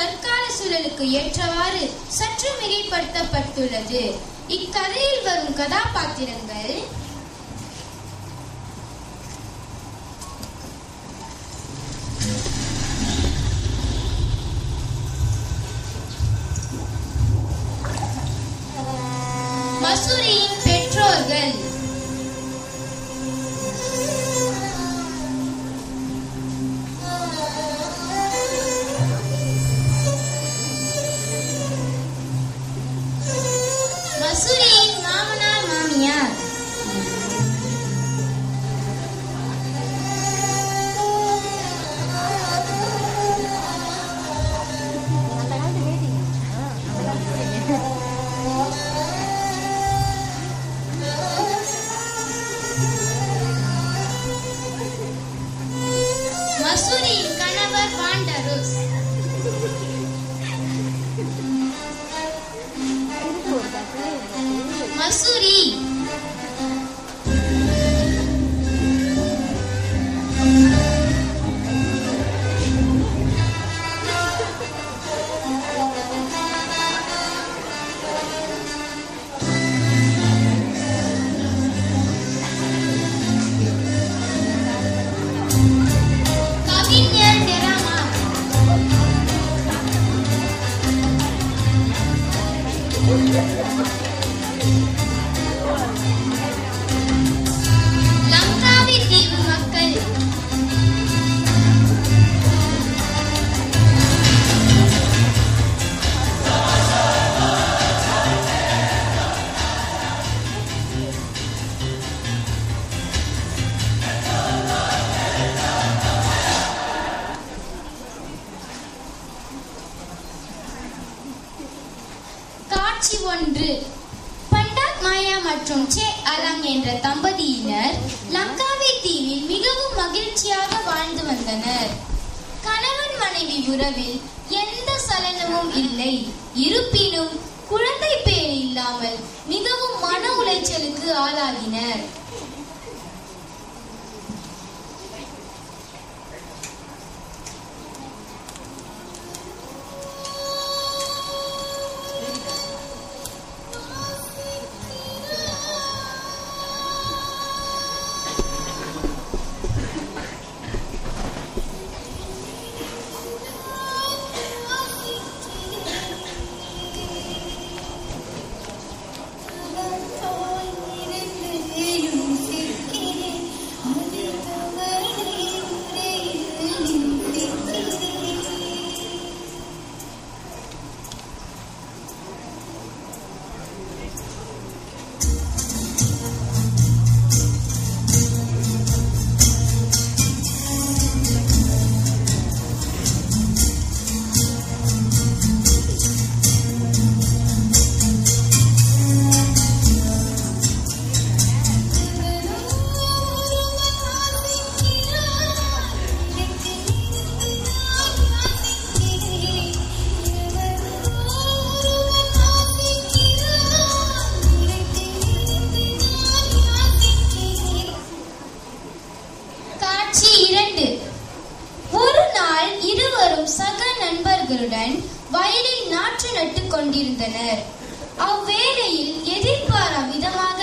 தற்கால சூழலுக்கு ஏற்றவாறு சற்று மிகைப்படுத்தப்பட்டுள்ளது. இக்கதையில் வரும் கதாபாத்திரங்கள் மசூரியின் பெற்றோர்கள். மசூரியின் மாமனார் மாமியார். மசூரியின் கணவர் வாண்டரோஸ். மசூரி கவிஞர் டெராமா. லங்காவி தீவு மக்கள். காட்சி 1. பண்டாக் மாயா மற்றும் சே அலாங் என்ற தம்பதியினர் லங்காவி தீவில் மிகவும் மகிழ்ச்சியாக வாழ்ந்து வந்தனர். கணவன் மனைவி உறவில் எந்த சலனமும் இல்லை. இருப்பினும் குழந்தை பேறு இல்லாமல் மிகவும் மன உளைச்சலுக்கு ஆளாகினர். ஒரு நாள் இருவரும் சக நண்பர்களுடன் வயலில் நாற்று நட்டுக் கொண்டிருந்தனர். அவ்வேளையில் எதிர்பாரா விதமாக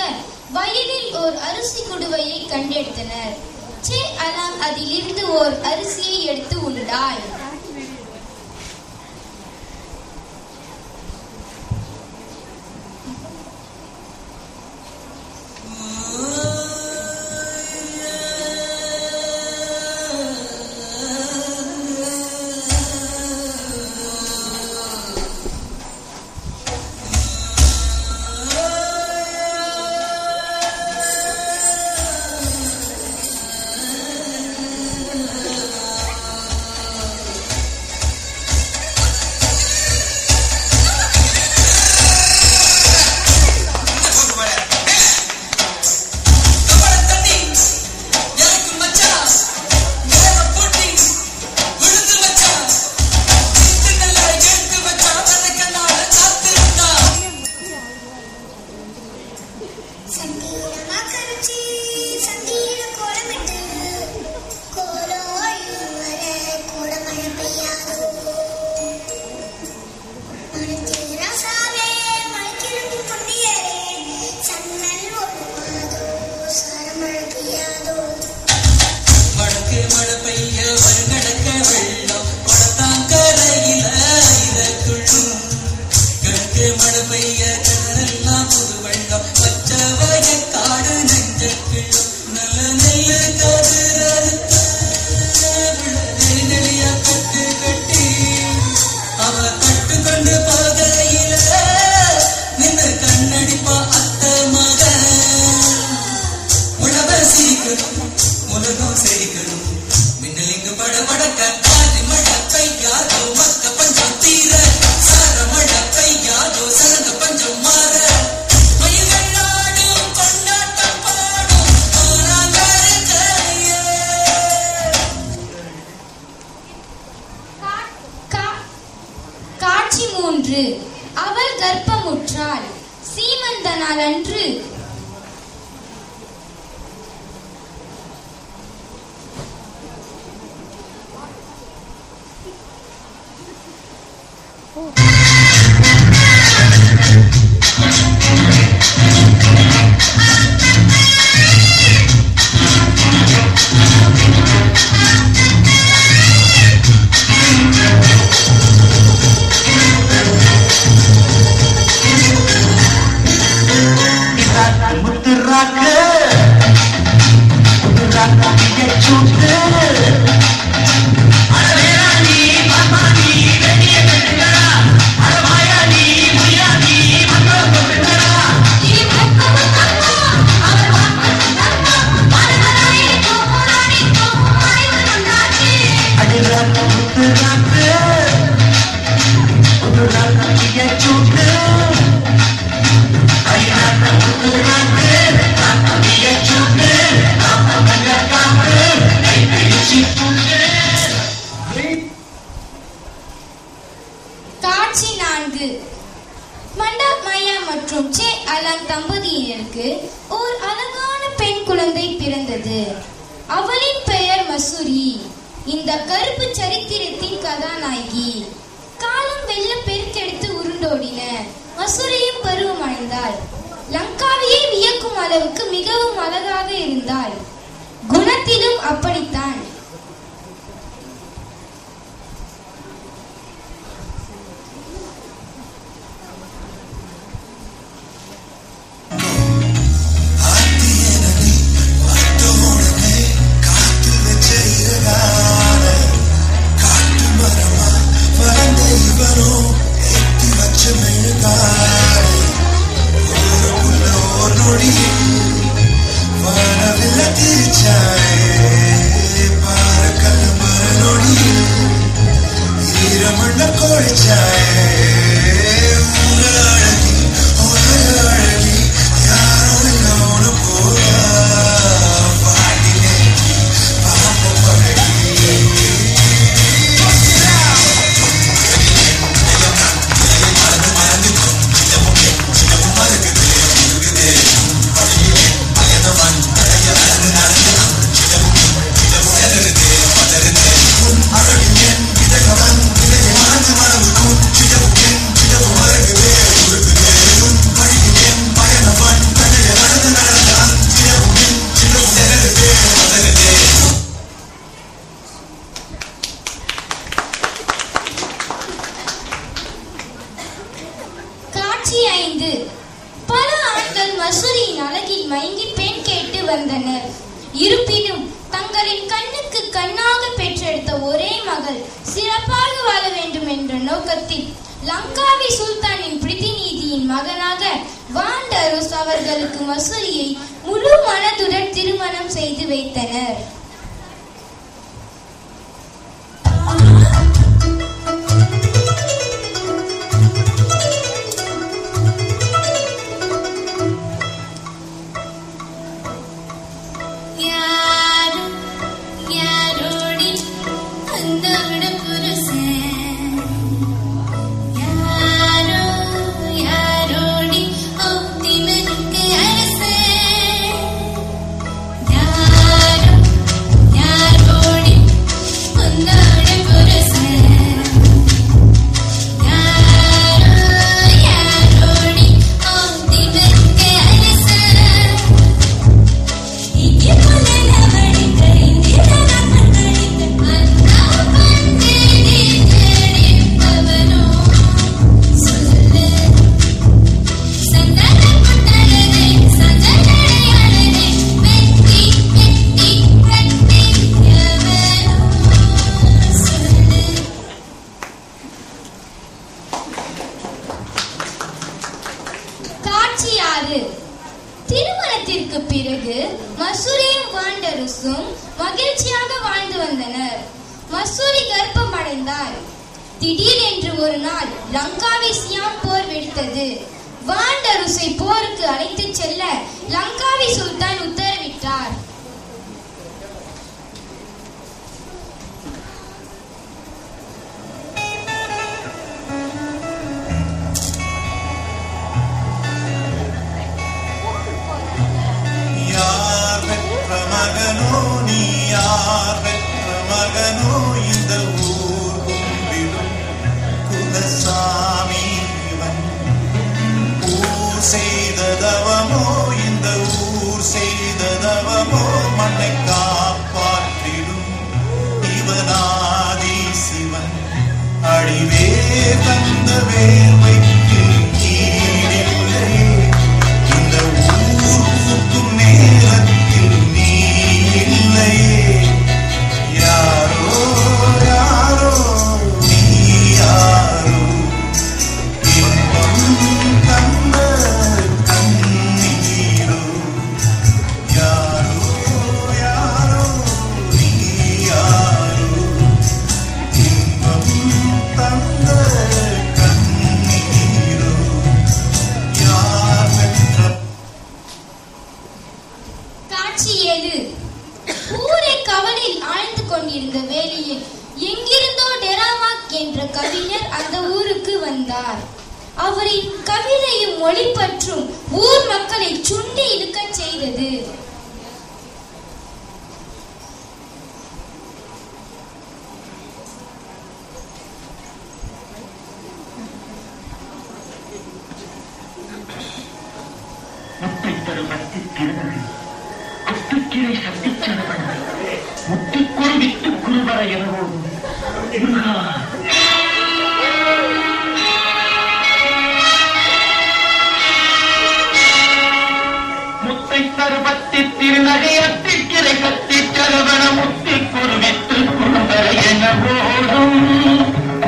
வயலில் ஓர் அரிசி குடுவையை கண்டெடுத்தனர். சே அலாங் அதிலிருந்து ஓர் அரிசியை எடுத்து உண்டாள். அவள் கர்ப்பமுற்றாள். சீமந்த நாள் அன்று தம்பதியினருக்கு ஓர் அழகான பெண் குழந்தை பிறந்தது. அவளின் பெயர் மசூரி. இந்த கருப்பு சரித்திரத்தின் கதாநாயகி. காலம் வெள்ள பெருக்கெடுத்து உருண்டோடின. மசூரியும் பருவமடைந்தாள். லங்காவையே வியக்கும் அளவுக்கு மிகவும் அழகாக இருந்தாள். குணத்திலும் அப்படித்தான். பல ஆண்கள் மசூரியின் அழகில் மயங்கி பெண் கேட்டு வந்தனர். இருப்பினும் தங்களின் கண்ணுக்கு கண்ணாக பெற்றெடுத்த ஒரே மகள் சிறப்பாக வாழ வேண்டும் என்ற நோக்கத்தில் லங்காவி சுல்தானின் பிரதிநிதியின் மகனாக வாண்டரோஸ் அவர்களுக்கு மசூரியை முழு மனதுடன் திருமணம் செய்து வைத்தனர். காட்சி 6. திருமணத்திற்கு பிறகு மசூரியும் வாண்டரசும் மகிழ்ச்சியாக வாழ்ந்து வந்தனர். மசூரி கர்ப்பம் அடைந்தார். திடீரென்று ஒரு நாள் லங்காவில் சியாம் போர் வெடித்தது. வாண்டரசை போருக்கு அழைத்துச் செல்ல லங்காவி சுல்தான் உத்தரவிட்டார். மகனோ நீ யார் பெற்ற மகனோ இந்த ஊர் கும்பிடும் குலசாமி இவன். ஊர் செய்த தவமோ இந்த ஊர் செய்த தவமோ மண்ணை காப்பாற்றிடும் இவனாதி சிவன். அடிவே தந்த வேர்வைக்கு ஈடில்லை இந்த ஊர் கூட்டும் நேரத்தில் யாரோ யாரோ நீ யாரோ இன்பம் தந்த கண்ணீரோ. யாரோ யாரோ நீ யாரோ இன்பம் தந்த கண்ணீரோ. யார் பெற்ற காட்சி 7. ஊரை கவலையில் ஆழ்ந்து கொண்டிருந்த வேளையில் எங்கிருந்தோ டெராமாக் என்ற கவிஞர் அந்த ஊருக்கு வந்தார். அவரின் கவிதையும் மொழிபற்றும் ஊர் மக்களை சுண்டி இழுக்கச் செய்தது. முத்துக்கிரை சத்திச்சரவன் முத்துக்குரு விட்டு குருவர எனவோம் முத்தை தருபத்தி திருநகை அத்திக்கிரை சத்திச்சரவன முத்திக்குரு விட்டு குருவர எனவோடும்.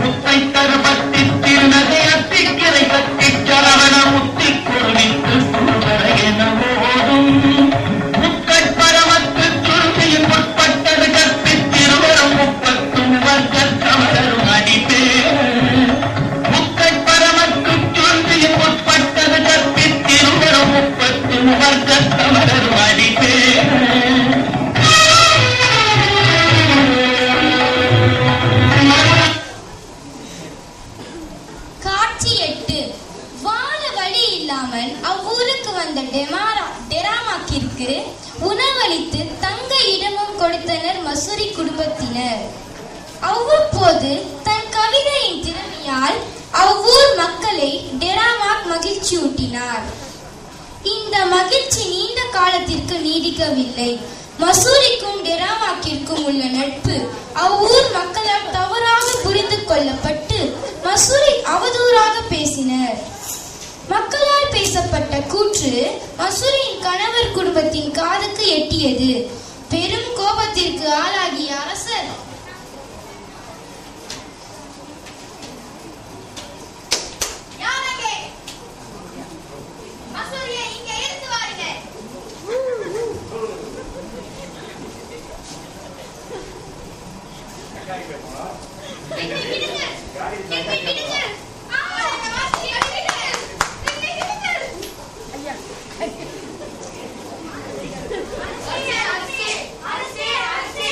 முத்தை தருபத்தி திருநகை அத்திக்கிரை சத்திச்சரவன முத்திக்குரு விட்டு குருவர எனவோடும். முற்பட்டது கற்பித்திருவரும் 30 வர்க்கத்தவரும் அடிப்பேர். முற்பரமக்கு சுருந்தியும் முற்பட்டது கற்பித்திருவரும் 30 வர்க்கத்தவரும் அடிப்பேர். காட்சி 8. வாழ வழி இல்லாமல் அவ்வூருக்கு வந்த டெராமாக்கிற்கு உணவளித்து தங்க இடமும் கொடுத்தனர் மசூரி குடும்பத்தினர். அவ்வப்போது தன் கவிதையின் திறமையால் அவ்வூர் மக்களை டெராமாக் மகிழ்ச்சியூட்டினார். இந்த மகிழ்ச்சி நீண்ட காலத்திற்கு நீடிக்கவில்லை. மசூரிக்கும் டெராமாக்கிற்கும் உள்ள நட்பு அவ்வூர் மக்களால் தவறாக புரிந்து கொள்ளப்பட்டு மசூரி அவதூறாக பேசினர். மக்களால் பேசப்பட்ட கூற்று மசூரியின் கணவர் குடும்பத்தின் காதுக்கு எட்டியது. பெரும் கோபத்திற்கு ஆளாகிய அரசர் அரசே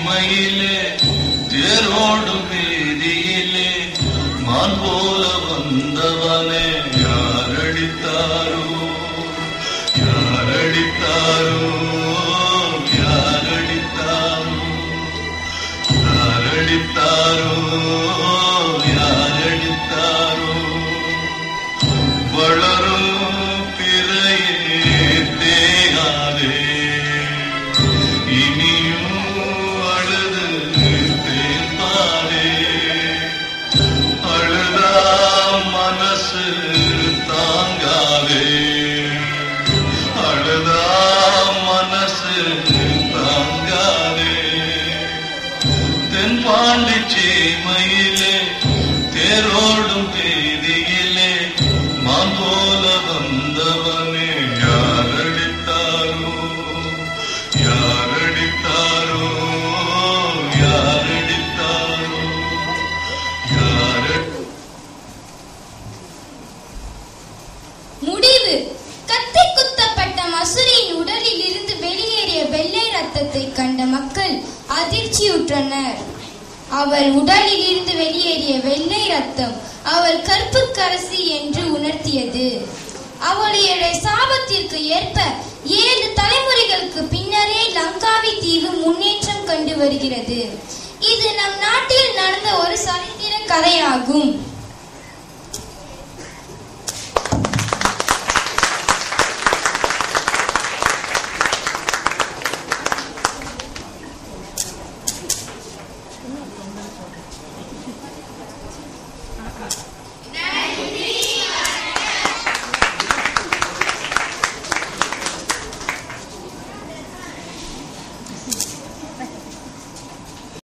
மயிலே தேரோடும் வீதியிலே மான் போல வந்தவனே யாரடித்தாரோ யாரடித்தாரோ யாரடித்தாரோ யாரடித்தாரோ யாரடித்தாரோ வளரும் பிறையே தேயாதே இனியும் அழுது தேய்ப்பாதே அழுதா மனசு தாங்காதே அழுதா மனசு தாங்காதே தென்பாண்டி சீமையிலே தேரோடும் தேதியிலே மான் போல வந்தவனே யாரடித்தாரோ யாரடித்தாரோ யாரடித்தாரோ முடிவு. கத்தி குத்தப்பட்ட மசூரியின் உடலில் இருந்து வெளியேறிய வெள்ளை ரத்தத்தை கண்ட மக்கள் அதிர்ச்சியுற்றனர். அவள் உடலில் இருந்து வெளியேறிய வெள்ளை ரத்தம் அவள் கற்புக்கரசி என்று உணர்த்தியது. அவளுடைய சாபத்திற்கு ஏற்ப 7 தலைமுறைகளுக்கு பின்னரே லங்காவி தீவு முன்னேற்றம் கண்டு வருகிறது. இது நம் நாட்டில் நடந்த ஒரு சரித்திர கதையாகும்.